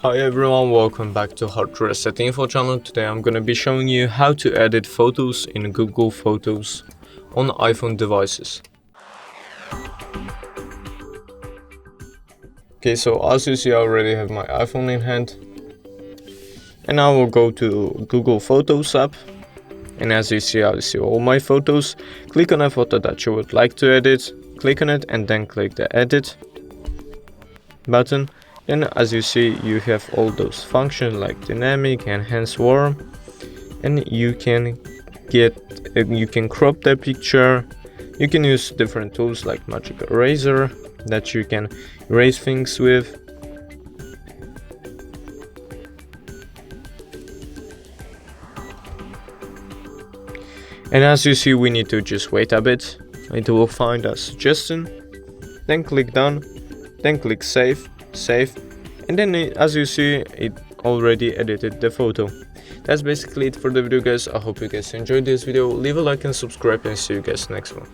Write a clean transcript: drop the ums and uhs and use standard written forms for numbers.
Hi everyone, welcome back to HardReset.Info channel. Today I'm gonna be showing you how to edit photos in Google Photos on iPhone devices. Okay, so as you see, I already have my iPhone in hand. And I will go to Google Photos app. And as you see, I see all my photos. Click on a photo that you would like to edit. Click on it and then click the edit button. And as you see, you have all those functions like dynamic, enhance, warm, and you can crop the picture. You can use different tools like magic eraser that you can erase things with. And as you see, we need to just wait a bit. It will find a suggestion. Then click done. Then click save, and then as you see, it already edited the photo. That's basically it for the video, guys. I hope you guys enjoyed this video. Leave a like and subscribe, and see you guys next one.